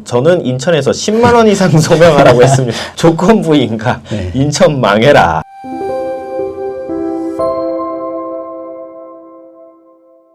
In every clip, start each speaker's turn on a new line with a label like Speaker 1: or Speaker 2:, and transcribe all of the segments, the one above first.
Speaker 1: 저는 인천에서 10만 원 이상 소명하라고 했습니다. 조건부인가?
Speaker 2: 네.
Speaker 1: 인천 망해라.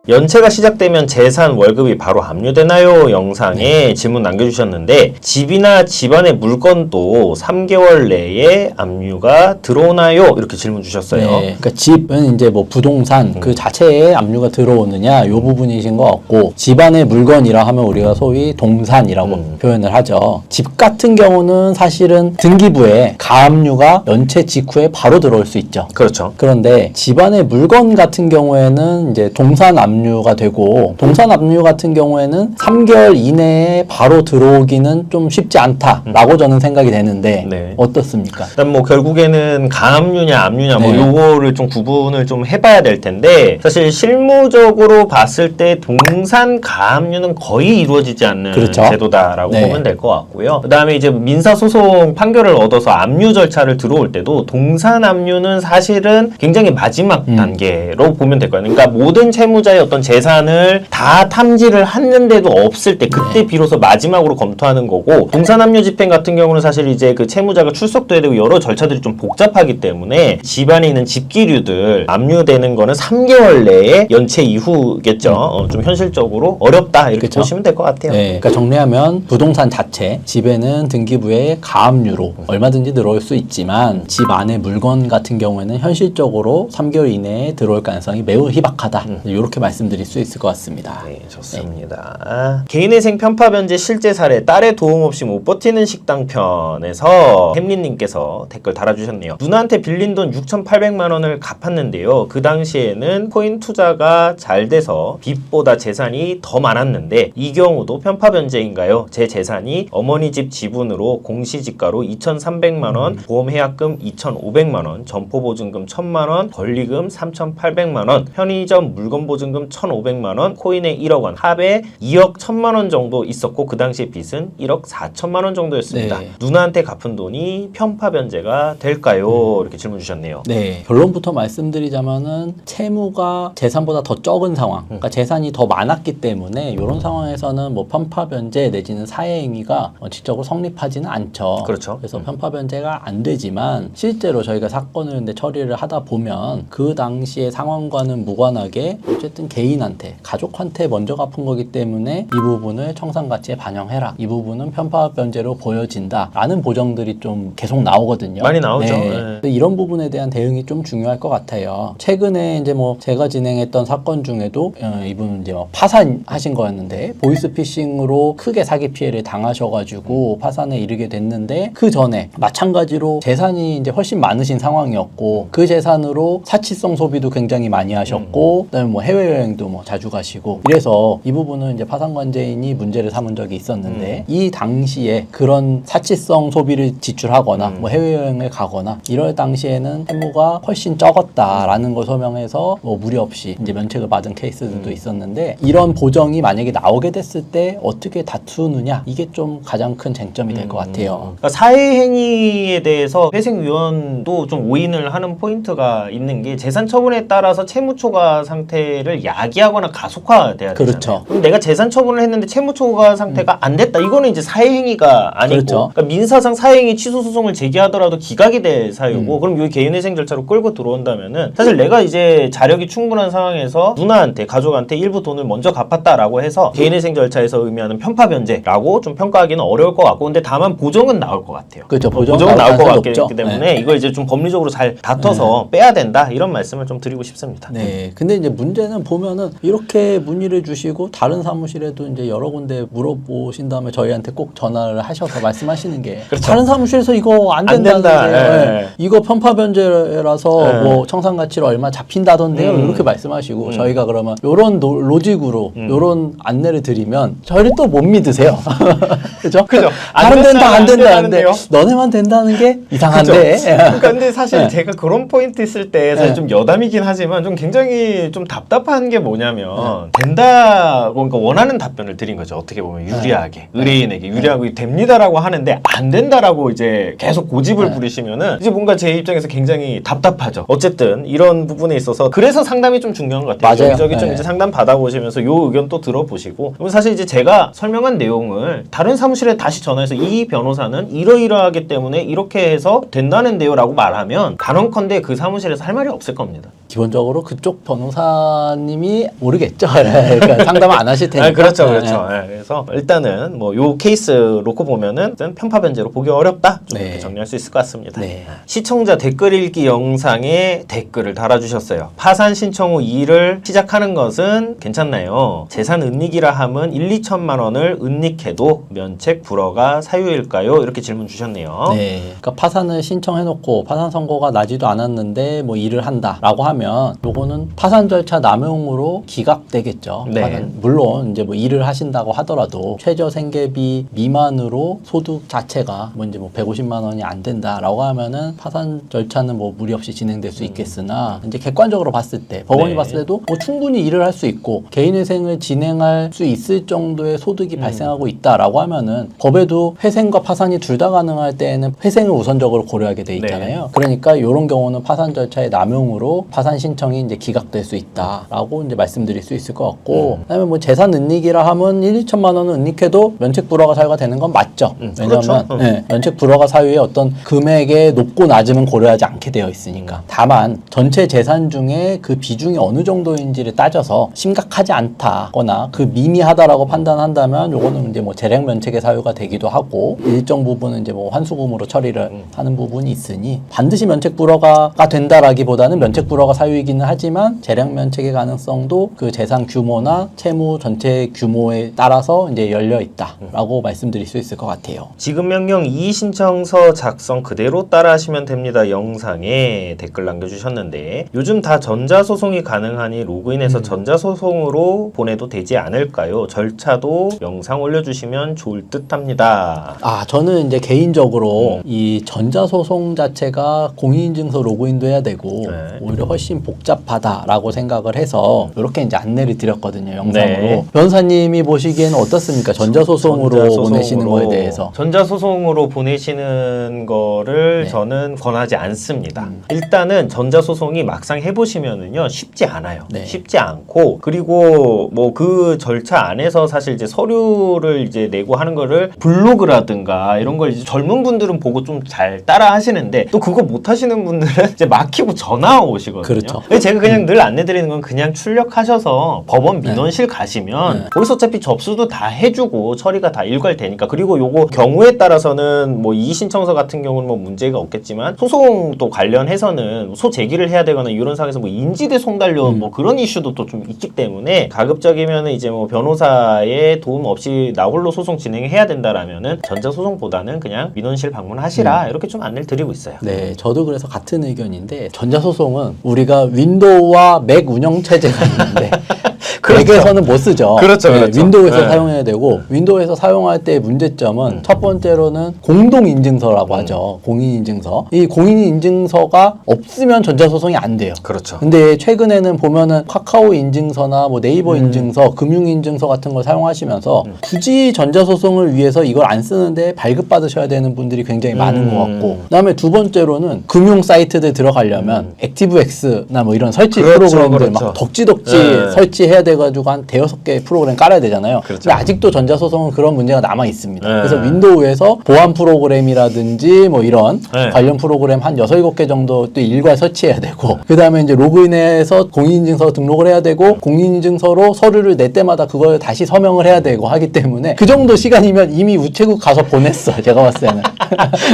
Speaker 1: 연체가 시작되면 재산 월급이 바로 압류되나요? 영상에 질문 남겨주셨는데 집이나 집안의 물건도 3개월 내에 압류가 들어오나요? 이렇게 질문 주셨어요.
Speaker 2: 네, 그러니까 집은 이제 뭐 부동산 그 자체에 압류가 들어오느냐 요 부분이신 것 같고 집안의 물건이라 하면 우리가 소위 동산이라고 표현을 하죠. 집 같은 경우는 사실은 등기부에 가압류가 연체 직후에 바로 들어올 수 있죠.
Speaker 1: 그렇죠.
Speaker 2: 그런데 집안의 물건 같은 경우에는 이제 동산 압류가 되고 동산 압류 같은 경우에는 3개월 이내에 바로 들어오기는 좀 쉽지 않다라고 저는 생각이 되는데
Speaker 1: 네.
Speaker 2: 어떻습니까?
Speaker 1: 일단 뭐 결국에는 가압류냐 압류냐
Speaker 2: 네.
Speaker 1: 뭐 요거를 좀 구분을 좀 해봐야 될 텐데 사실 실무적으로 봤을 때 동산 가압류는 거의 이루어지지 않는
Speaker 2: 그렇죠.
Speaker 1: 제도다라고
Speaker 2: 네.
Speaker 1: 보면 될 것 같고요. 그다음에 이제 민사소송 판결을 얻어서 압류 절차를 들어올 때도 동산 압류는 사실은 굉장히 마지막 단계로 보면 될 거예요. 그러니까 모든 채무자의 어떤 재산을 다 탐지를 했는데도 없을 때 그때 비로소 마지막으로 검토하는 거고 동산 압류 집행 같은 경우는 사실 이제 그 채무자가 출석도 해야 되고 여러 절차들이 좀 복잡하기 때문에 집안에 있는 집기류들 압류되는 거는 3개월 내에 연체 이후겠죠. 좀 현실적으로 어렵다 이렇게
Speaker 2: 그쵸?
Speaker 1: 보시면 될 것 같아요.
Speaker 2: 네, 그러니까 정리하면 부동산 자체 집에는 등기부에 가압류로 얼마든지 들어올 수 있지만 집 안에 물건 같은 경우에는 현실적으로 3개월 이내에 들어올 가능성이 매우 희박하다. 이렇게 말씀드릴 수 있을 것 같습니다.
Speaker 1: 네, 좋습니다. 개인회생 편파 변제 실제 사례 딸의 도움 없이 못 버티는 식당 편에서 햄린님께서 댓글 달아주셨네요. 누나한테 빌린 돈 6,800만 원을 갚았는데요. 그 당시에는 코인 투자가 잘 돼서 빚보다 재산이 더 많았는데 이 경우도 편파 변제인가요? 제 재산이 어머니 집 지분으로 공시지가로 2,300만 원, 보험해약금 2,500만 원, 점포보증금 1,000만 원, 권리금 3,800만 원, 편의점 물건보증금 1,500만 원, 코인에 1억 원, 합에 2억 1,000만 원 정도 있었고 그 당시에 빚은 1억 4천만 원 정도였습니다.
Speaker 2: 네.
Speaker 1: 누나한테 갚은 돈이 편파 변제가 될까요? 이렇게 질문 주셨네요.
Speaker 2: 네, 결론부터 말씀드리자면은 채무가 재산보다 더 적은 상황, 그러니까 재산이 더 많았기 때문에 이런 상황에서는 뭐 편파 변제 내지는 사회행위가 직접적으로 성립하지는 않죠.
Speaker 1: 그렇죠.
Speaker 2: 그래서 편파 변제가 안 되지만 실제로 저희가 사건을 근데 처리를 하다 보면 그 당시의 상황과는 무관하게 어쨌든 개인한테 가족한테 먼저 갚은 거기 때문에 이 부분을 청산가치에 반영해라. 이 부분은 편파 변제로 보여진다라는 보정들이 좀 계속 나오거든요.
Speaker 1: 많이 나오죠.
Speaker 2: 네. 이런 부분에 대한 대응이 좀 중요할 것 같아요. 최근에 이제 뭐 제가 진행했던 사건 중에도 이분은 이제 뭐 파산하신 거였는데 보이스피싱으로 크게 사기 피해를 당하셔가지고 파산에 이르게 됐는데 그 전에 마찬가지로 재산이 이제 훨씬 많으신 상황이었고 그 재산으로 사치성 소비도 굉장히 많이 하셨고 그다음에 뭐 해외여행도 뭐 자주 가시고 이래서 이 부분은 이제 파산관제인이 문제를 삼은 적이 있었는데 이 당시에 그런 사치성 소비를 지출하거나 뭐 해외여행을 가거나 이럴 당시에는 채무가 훨씬 적었다라는 걸 설명해서 뭐 무리 없이 이제 면책을 받은 케이스들도 있었는데 이런 보정이 만약에 나오게 됐을 때 어떻게 다투느냐 이게 좀 가장 큰 쟁점이 될 것 같아요.
Speaker 1: 그러니까 사회행위에 대해서 회생위원도 좀 오인을 하는 포인트가 있는 게 재산 처분에 따라서 채무 초과 상태를 야기하거나 가속화돼야 되잖아요.
Speaker 2: 그렇죠.
Speaker 1: 그럼 내가 재산 처분을 했는데 채무 초과 상태가 안 됐다. 이거는 이제 사회행위가 아니고
Speaker 2: 그렇죠.
Speaker 1: 그러니까 민사상 사회행위 취소 소송을 제기하더라도 기각이 될 사유고 그럼 여기 개인회생 절차로 끌고 들어온다면은 사실 내가 이제 자력이 충분한 상황에서 누나한테 가족한테 일부 돈을 먼저 갚았다라고 해서 개인회생 절차에서 의미하는 편파 변제라고 좀 평가하기는 어려울 것 같고 근데 다만 보정은 나올 것 같아요.
Speaker 2: 그렇죠.
Speaker 1: 보정은 나올 것 같기
Speaker 2: 높죠.
Speaker 1: 때문에 이걸 이제 좀 법리적으로 잘 다퉈서 빼야 된다 이런 말씀을 좀 드리고 싶습니다.
Speaker 2: 네. 근데 이제 문제는 보면은 이렇게 문의를 주시고 다른 사무실에도 이제 여러 군데 물어보신 다음에 저희한테 꼭 전화를 하셔서 말씀하시는 게
Speaker 1: 그렇죠.
Speaker 2: 다른 사무실에서 이거 안
Speaker 1: 안 된다.
Speaker 2: 된다는데요.
Speaker 1: 예.
Speaker 2: 이거 편파 변제라서
Speaker 1: 예.
Speaker 2: 뭐 청산가치로 얼마 잡힌다던데요. 이렇게 말씀하시고 저희가 그러면 요런 로직으로 요런 안내를 드리면 저희를 또 못 믿으세요. 그죠?
Speaker 1: 그죠. 안
Speaker 2: 다른 데는 다 안 된다는데
Speaker 1: 된다는데요.
Speaker 2: 너네만 된다는 게 이상한데.
Speaker 1: 그러니까 근데 사실
Speaker 2: 네.
Speaker 1: 제가 그런 포인트 있을 때 사실
Speaker 2: 네.
Speaker 1: 좀 여담이긴 하지만 좀 굉장히 좀 답답한 게 뭐냐면 된다고 그러니까 원하는 답변을 드린 거죠. 어떻게 보면 유리하게 의뢰인에게 유리하고 됩니다라고 하는데 안 된다라고 이제 계속 고집을 부리시면은 이제 뭔가 제 입장에서 굉장히 답답하죠. 어쨌든 이런 부분에 있어서 그래서 상담이 좀 중요한 것 같아요.
Speaker 2: 맞아요.
Speaker 1: 여기저기 좀 이제 상담 받아보시면서 요 의견 또 들어보시고 그리고 사실 이제 제가 설명한 내용을 다른 사무실에 다시 전화해서 이 변호사는 이러이러하기 때문에 이렇게 해서 된다는데요 라고 말하면 단언컨대 그 사무실에서 할 말이 없을 겁니다.
Speaker 2: 기본적으로 그쪽 변호사님이 모르겠죠. 그러니까 상담을 안 하실 테니까.
Speaker 1: 그렇죠, 그렇죠. 그래서 일단은 뭐 요 케이스 놓고 보면은 편파 변제로 보기 어렵다. 좀 이렇게 정리할 수 있을 것 같습니다. 시청자 댓글 읽기 영상에 댓글을 달아주셨어요. 파산 신청 후 일을 시작하는 것은 괜찮나요? 재산 은닉이라 함은 1, 2천만 원을 은닉해도 면책 불허가 사유일까요? 이렇게 질문 주셨네요.
Speaker 2: 그러니까 파산을 신청해놓고 파산 선고가 나지도 않았는데 뭐 일을 한다라고 하면 요거는 파산 절차 남용으로 기각되겠죠. 물론 이제 뭐 일을 하신다고 하더라도 최저 생계비 미만으로 소득 자체가 뭐 이제 뭐 150만 원이 안 된다라고 하면은 파산 절차는 뭐 무리 없이 진행될 수 있겠으나 이제 객관적으로 봤을 때 법원이 봤을 때도 뭐 충분히 일을 할 수 있고 개인회생을 진행할 수 있을 정도의 소득이 발생하고 있다라고 하면은 법에도 회생과 파산이 둘 다 가능할 때에는 회생을 우선적으로 고려하게 돼 있잖아요. 그러니까 이런 경우는 파산 절차의 남용으로 파산 신청이 이제 기각될 수 있다라고 이제 말씀드릴 수 있을 것 같고 그다음에 뭐 재산 은닉이라 하면 1, 2천만 원은 은닉해도 면책 불허가 사유가 되는 건 맞죠. 왜냐하면 면책 불허가 사유의 어떤 금액의 높고 낮음은 고려하지 않게 되어 있으니까. 다만 전체 재산 중에 그 비중이 어느 정도인지를 따져서 심각하지 않다거나 그 미미하다라고 판단한다면 요거는 이제 뭐 재량 면책의 사유가 되기도 하고 일정 부분은 이제 뭐 환수금으로 처리를 하는 부분이 있으니 반드시 면책 불허가 된다라기보다는 면책 불허가 사유이기는 하지만 재량 면책의 가능성도 그 재산 규모나 채무 전체 규모에 따라서 이제 열려 있다라고 말씀드릴 수 있을 것 같아요.
Speaker 1: 지급 명령 이의 신청서 작성 그대로 따라하시면 됩니다. 영상에 댓글 남겨주셨는데 요즘 다 전자소송이 가능하니 로그인해서 전자소송으로 보내도 되지 않을까요? 절차도 영상 올려주시면 좋을 듯 합니다.
Speaker 2: 저는 이제 개인적으로 이 전자소송 자체가 공인인증서 로그인도 해야 되고 오히려 훨씬 복잡하다라고 생각을 해서 이렇게 이제 안내를 드렸거든요. 영상으로. 변호사님이 보시기에는 어떻습니까? 전자소송으로 보내시는 거에 대해서.
Speaker 1: 전자소송으로 보내시는 거를 저는 권하지 않습니다. 일단은 전자소송이 막상 해보시면은요 쉽지 않아요. 쉽지 않고 그리고 뭐 그 절차 안에서 사실 이제 서류를 이제 내고 하는 거를 블로그라든가 이런 걸 이제 젊은 분들은 보고 좀 잘 따라 하시는데 또 그거 못 하시는 분들은 이제 막히고 전화 오시거든요.
Speaker 2: 그렇죠.
Speaker 1: 제가 그냥 늘 안내드리는 건 그냥 출력하셔서 법원 민원실 가시면 거기서 어차피 접수도 다 해주고 처리가 다 일괄되니까 그리고 요거 경우에 따라서는 뭐 이의 신청서 같은 경우는 뭐 문제가 없겠지만 소송도 관련해서는 소제기를 해야 되거나 이런 상황에서 뭐 인지대 송달료 뭐 그런 이슈도 또 좀 있기 때문에 가급적이면은 이제 뭐 변호사의 도움 없이 나 홀로 소송 진행해야 된다라면은 전자소송보다는 그냥 민원실 방문하시라 이렇게 좀 안내를 드리고 있어요.
Speaker 2: 네, 저도 그래서 같은 의견인데 전자소송은 우리가 윈도우와 맥 운영체제가 있는데 맥에서는 못 쓰죠.
Speaker 1: 그렇죠.
Speaker 2: 윈도우에서 사용해야 되고 윈도우에서 사용할 때의 문제점은 첫 번째로는 공동인증서라고 하죠. 공인인증서. 이 공인인증서가 없으면 전자소송이 안 돼요.
Speaker 1: 그렇죠.
Speaker 2: 근데 최근에는 보면은 카카오 인증서나 뭐 네이버 인증서, 금융인증서 같은 걸 사용하시면서 굳이 전자소송을 위해서 이걸 안 쓰는데 발급받으셔야 되는 분들이 굉장히 많은 것 같고 그다음에 두 번째로는 금융 사이트들 들어가려면 액티브엑스나 뭐 이런 설치 프로그램들 막 덕지덕지 설치해야 돼가지고 한 대여섯 개 프로그램 깔아야 되잖아요. 근데 아직도 전자소송은 그런 문제가 남아 있습니다. 그래서 윈도우에서 보안 프로그램이라든지 뭐 이런 관련 프로그램 한 6, 7개 정도 또 일괄 설치해야 되고 그 다음에 이제 로그인해서 공인인증서 등록을 해야 되고 공인인증서로 서류를 낼 때마다 그걸 다시 서명을 해야 되고 하기 때문에 그 정도 시간이면 이미 우체국 가서 보냈어. 제가 봤을 때는.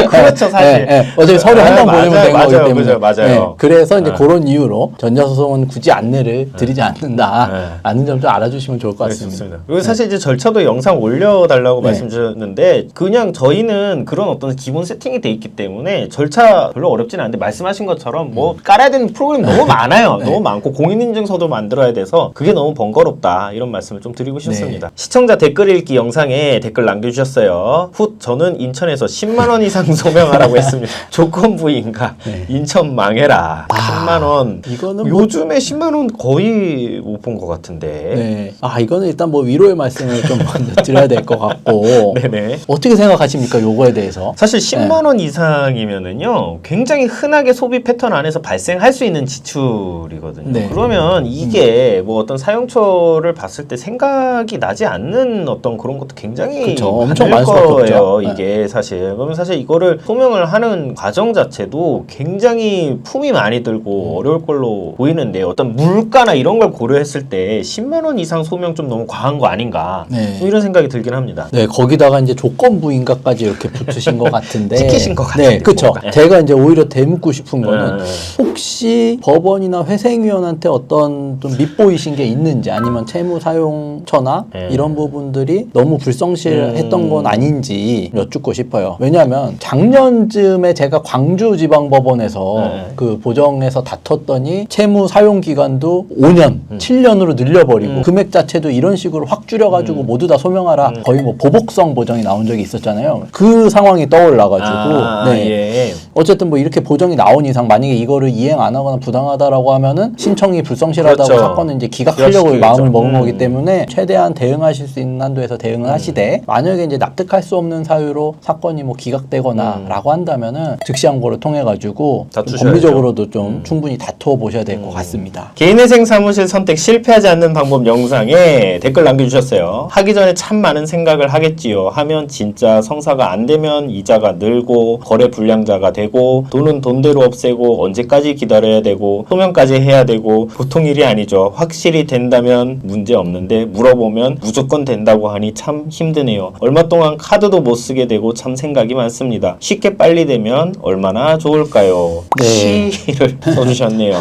Speaker 1: 그렇죠, 사실.
Speaker 2: 어차피 서류 한 장 보내면 되는 거기 때문에.
Speaker 1: 맞아요.
Speaker 2: 그래서 이제 그런 이유로 전자소송은 굳이 안내를 드리지 않는다. 라는 점 좀 알아주시면 좋을 것 같습니다.
Speaker 1: 좋습니다. 그리고 사실 이제 절차도 영상 올려달라고 말씀 주셨는데 그냥 저희는 그런 어떤 기본 세팅이 돼 있기 때문에 절차 별로 어렵진 않은데 말씀하신 것처럼 뭐 깔아야 되는 프로그램 너무 많아요. 너무 많고 공인인증서도 만들어야 돼서 그게 너무 번거롭다 이런 말씀을 좀 드리고 싶습니다. 시청자 댓글 읽기 영상에 댓글 남겨주셨어요. 저는 인천에서 10만 10만 원 이상 소명하라고 했습니다. 조건부인가?
Speaker 2: 네.
Speaker 1: 인천 망해라. 10만 원.
Speaker 2: 이거는 뭐-
Speaker 1: 요즘에 10만 원 거의 못 본 것 같은데.
Speaker 2: 네. 이거는 일단 뭐 위로의 말씀을 좀 먼저 드려야 될 것 같고.
Speaker 1: 네네.
Speaker 2: 어떻게 생각하십니까? 요거에 대해서?
Speaker 1: 사실 10만 원 이상이면은요, 굉장히 흔하게 소비 패턴 안에서 발생할 수 있는 지출이거든요.
Speaker 2: 네.
Speaker 1: 그러면 이게 뭐 어떤 사용처를 봤을 때 생각이 나지 않는 어떤 그런 것도 굉장히
Speaker 2: 그쵸. 엄청
Speaker 1: 많을
Speaker 2: 많을 수밖에
Speaker 1: 거예요.
Speaker 2: 없죠.
Speaker 1: 이게 사실. 그러면 사실 이거를 소명을 하는 과정 자체도 굉장히 품이 많이 들고 어려울 걸로 보이는데 어떤 물가나 이런 걸 고려했을 때 10만 원 이상 소명 좀 너무 과한 거 아닌가?
Speaker 2: 네.
Speaker 1: 좀 이런 생각이 들긴 합니다.
Speaker 2: 네, 거기다가 이제 조건부인가까지 이렇게 붙으신 것 같은데.
Speaker 1: 찍히신 것 같은데,
Speaker 2: 네, 그쵸.
Speaker 1: 뭔가.
Speaker 2: 제가 이제 오히려 대묻고 싶은 거는
Speaker 1: 네.
Speaker 2: 혹시 법원이나 회생위원한테 어떤 좀 밉보이신 게 있는지 아니면 채무사용처나
Speaker 1: 네.
Speaker 2: 이런 부분들이 너무 불성실했던 건 아닌지 여쭙고 싶어요. 왜냐하면 작년쯤에 제가 광주지방법원에서
Speaker 1: 네.
Speaker 2: 그 보정에서 다퉜더니 채무사용 기간도 5년, 7년으로 늘려버리고 금액 자체도 이런 식으로 확 줄여가지고 모두 다 소명하라 거의 뭐 보복성 보정이 나온 적이 있었잖아요. 그 상황이 떠올라가지고 네.
Speaker 1: 예.
Speaker 2: 어쨌든 뭐 이렇게 보정이 나온 이상 만약에 이거를 이행 안 하거나 부당하다라고 하면은 신청이 불성실하다고
Speaker 1: 그렇죠.
Speaker 2: 사건은 이제 기각하려고
Speaker 1: 기각시키겠죠.
Speaker 2: 마음을 먹은 거기 때문에 최대한 대응하실 수 있는 한도에서 대응을 하시되 만약에 이제 납득할 수 없는 사유로 사건이 뭐 기각되거나라고 한다면은 즉시항고를 통해 가지고
Speaker 1: 다투셔야죠.
Speaker 2: 법리적으로도 좀 충분히 다투어 보셔야 될 것 같습니다.
Speaker 1: 개인회생 사무실 선택 실패하지 않는 방법 영상에 댓글 남겨주셨어요. 하기 전에 참 많은 생각을 하겠지요. 하면 진짜 성사가 안 되면 이자가 늘고 거래 불량자가 되고 돈은 돈대로 없애고 언제까지 기다려야 되고 소명까지 해야 되고 보통 일이 아니죠. 확실히 된다면 문제 없는데 물어보면 무조건 된다고 하니 참 힘드네요. 얼마 동안 카드도 못 쓰게 되고 참 생각이 많습니다. 쉽게 빨리 되면 얼마나 좋을까요?
Speaker 2: 네.
Speaker 1: 시를 써주셨네요.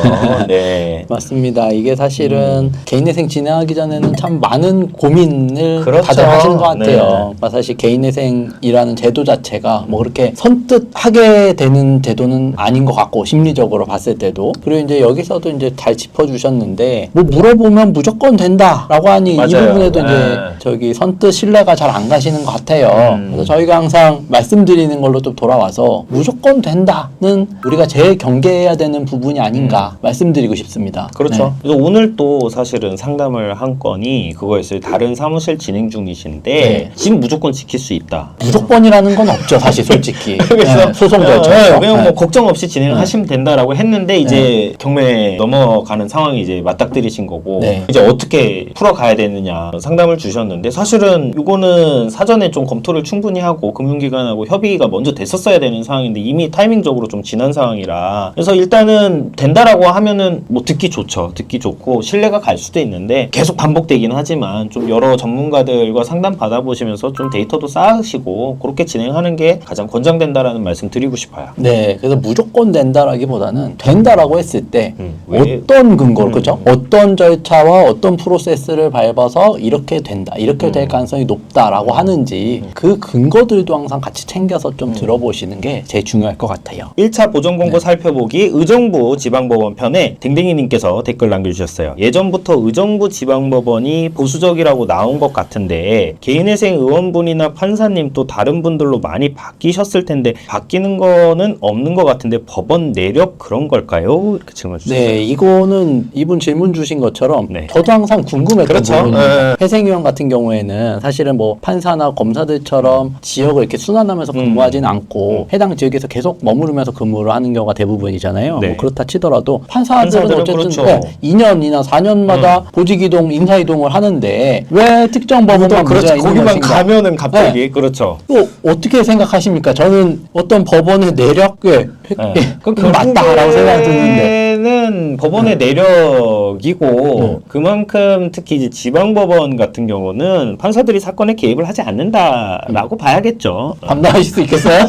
Speaker 1: 네.
Speaker 2: 맞습니다. 이게 사실은 개인회생 진행하기 전에는 참 많은 고민을
Speaker 1: 그렇죠.
Speaker 2: 다들 하시는 것 같아요.
Speaker 1: 네.
Speaker 2: 그러니까 사실 개인회생이라는 제도 자체가 뭐 그렇게 선뜻 하게 되는 제도는 아닌 것 같고 심리적으로 봤을 때도 그리고 이제 여기서도 이제 잘 짚어주셨는데 뭐 물어보면 무조건 된다라고 하니 이
Speaker 1: 맞아요.
Speaker 2: 부분에도 이제
Speaker 1: 네.
Speaker 2: 저기 선뜻 신뢰가 잘 안 가시는 것 같아요. 그래서 저희가 항상 말씀드리는 걸로 또 돌아와서 무조건 된다는 우리가 제일 경계해야 되는 부분이 아닌가 말씀드리고 싶습니다.
Speaker 1: 그렇죠.
Speaker 2: 네.
Speaker 1: 그래서 오늘 또 사실은 상담을 한 건이 그거였어요. 다른 사무실 진행 중이신데
Speaker 2: 네.
Speaker 1: 지금 무조건 지킬 수 있다.
Speaker 2: 무조건이라는 건 없죠, 사실 솔직히.
Speaker 1: 그래서
Speaker 2: 네, 소송 절차에서.
Speaker 1: 그냥 뭐
Speaker 2: 네.
Speaker 1: 걱정 없이 진행을 하시면 된다라고 했는데 이제 경매에 넘어가는 상황이 이제 맞닥뜨리신 거고
Speaker 2: 네.
Speaker 1: 이제 어떻게 풀어가야 되느냐 상담을 주셨는데 사실은 이거는 사전에 좀 검토를 충분히 하고 금융기관하고 협의가 먼저 됐었어야 되는 상황인데 이미 타이밍적으로 좀 지난 상황이라 그래서 일단은 된다라고 하면은 뭐 듣기 좋죠. 듣기 좋고 신뢰가 갈 수도 있는데 계속 반복되긴 하지만 좀 여러 전문가들과 상담 받아보시면서 좀 데이터도 쌓으시고 그렇게 진행하는 게 가장 권장된다라는 말씀 드리고 싶어요.
Speaker 2: 네, 그래서 무조건 된다라기보다는 된다라고 했을 때
Speaker 1: 왜?
Speaker 2: 어떤 근거로 그죠? 어떤 절차와 어떤 프로세스를 밟아서 이렇게 된다, 이렇게 될 가능성이 높다라고 하는지 그 근거들도 항상 같이 챙겨서 좀 들어보시는 게 제일 중요할 것 같아요.
Speaker 1: 1차 보전공고 살펴보기 의정부 지방법원 편에 댕댕이님께서 댓글 남겨주셨어요. 예전부터 의정부 지방법원이 보수적이라고 나온 것 같은데 개인회생 의원분이나 판사님 또 다른 분들로 많이 바뀌셨을 텐데 바뀌는 거는 없는 것 같은데 법원 내력 그런 걸까요? 이렇게 질문 주셨어요.
Speaker 2: 네, 이거는 이분 질문 주신 것처럼
Speaker 1: 네.
Speaker 2: 저도 항상 궁금했던
Speaker 1: 그렇죠.
Speaker 2: 부분입니다. 회생위원 같은 경우에는 사실은 뭐 판사나 검사들처럼 지역을 이렇게 순환하면서 근무하진 않고 해당 지역에서 계속 머무르면서 근무를 하는 경우가 대부분이잖아요.
Speaker 1: 네.
Speaker 2: 뭐 그렇다 치더라도 판사들은
Speaker 1: 판사들은
Speaker 2: 어쨌든
Speaker 1: 그렇죠.
Speaker 2: 네, 2년이나 4년마다 보직이동, 인사이동을 하는데 왜 특정 법원만 문제가
Speaker 1: 그렇죠.
Speaker 2: 있는
Speaker 1: 거기만
Speaker 2: 것인가?
Speaker 1: 가면은 갑자기 그렇죠.
Speaker 2: 또 어떻게 생각하십니까? 저는 어떤 법원의 내력에 맞다라고 생각이 드는데.
Speaker 1: 는 법원의 내력이고 그만큼 특히 이제 지방법원 같은 경우는 판사들이 사건에 개입을 하지 않는다라고 봐야겠죠.
Speaker 2: 감당하실 수 있겠어요?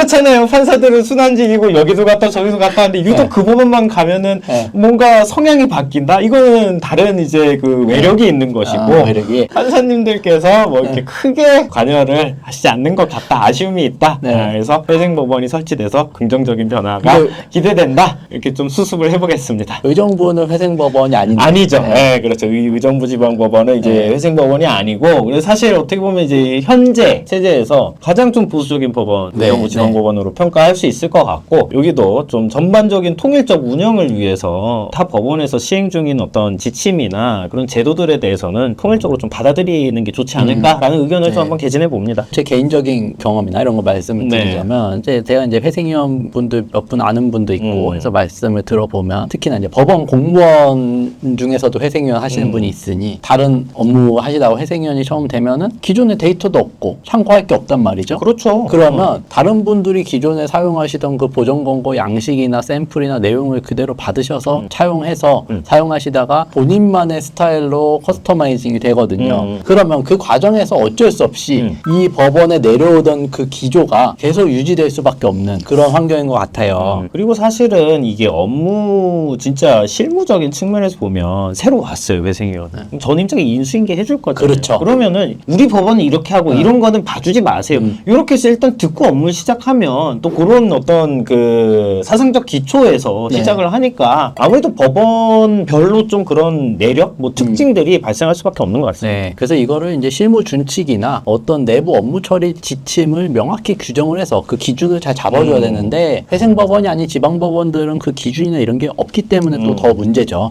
Speaker 1: 그렇잖아요. 판사들은 순환직이고 여기도 갔다 저기도 갔다 하는데 유독
Speaker 2: 네.
Speaker 1: 그 법원만 가면은
Speaker 2: 네.
Speaker 1: 뭔가 성향이 바뀐다? 이거는 다른 이제 그 외력이 있는 것이고
Speaker 2: 외력이.
Speaker 1: 판사님들께서 뭐 이렇게 크게 관여를 하시지 않는 것 같다. 아쉬움이 있다.
Speaker 2: 네.
Speaker 1: 그래서 회생법원이 설치돼서 긍정적인 변화가
Speaker 2: 근데-
Speaker 1: 기대된다. 이렇게 좀 수습을 해보겠습니다.
Speaker 2: 의정부는 회생법원이 아닌데.
Speaker 1: 아니죠. 네, 그렇죠. 의정부지방법원은 이제
Speaker 2: 네.
Speaker 1: 회생법원이 아니고, 그래서 사실 어떻게 보면 이제 현재 체제에서 가장 좀 보수적인 법원,
Speaker 2: 네,
Speaker 1: 의정부지방법원으로 평가할 수 있을 것 같고, 여기도 좀 전반적인 통일적 운영을 위해서 타 법원에서 시행 중인 어떤 지침이나 그런 제도들에 대해서는 통일적으로 좀 받아들이는 게 좋지 않을까라는 의견을 좀
Speaker 2: 네.
Speaker 1: 한번 개진해 봅니다.
Speaker 2: 제 개인적인 경험이나 이런 거 말씀을
Speaker 1: 네.
Speaker 2: 드리자면 제가 이제 회생위원 분들 몇 분 아는 분도 있고 해서 말씀을 들어보면 특히나 이제 법원 공무원 중에서도 회생위원 하시는 분이 있으니 다른 업무 하시다가 회생위원이 처음 되면은 기존에 데이터도 없고 참고할 게 없단 말이죠.
Speaker 1: 그렇죠.
Speaker 2: 그러면 다른 분들이 기존에 사용하시던 그 보정 권고 양식이나 샘플이나 내용을 그대로 받으셔서 차용해서 사용하시다가 본인만의 스타일로 커스터마이징이 되거든요. 그러면 그 과정에서 어쩔 수 없이 이 법원에 내려오던 그 기조가 계속 유지될 수밖에 없는 그런 환경인 것 같아요.
Speaker 1: 그리고 사실은 이게 업무 진짜 실무적인 측면에서 보면 새로 왔어요 회생위원은 전임자가 인수인계 해줄 거잖아요.
Speaker 2: 그렇죠.
Speaker 1: 그러면은 우리 법원은 이렇게 하고 이런 거는 봐주지 마세요. 이렇게 해서 일단 듣고 업무를 시작하면 또 그런 어떤 그 사상적 기초에서
Speaker 2: 네.
Speaker 1: 시작을 하니까 아무래도 법원별로 좀 그런 내력 뭐 특징들이 발생할 수밖에 없는 것 같습니다.
Speaker 2: 네. 그래서 이거를 이제 실무 준칙이나 어떤 내부 업무 처리 지침을 명확히 규정을 해서 그 기준을 잘 잡아줘야 되는데 회생법원이 아닌 지방법원들은 그 기준이나 이런 게 없기 때문에 또 더 문제죠.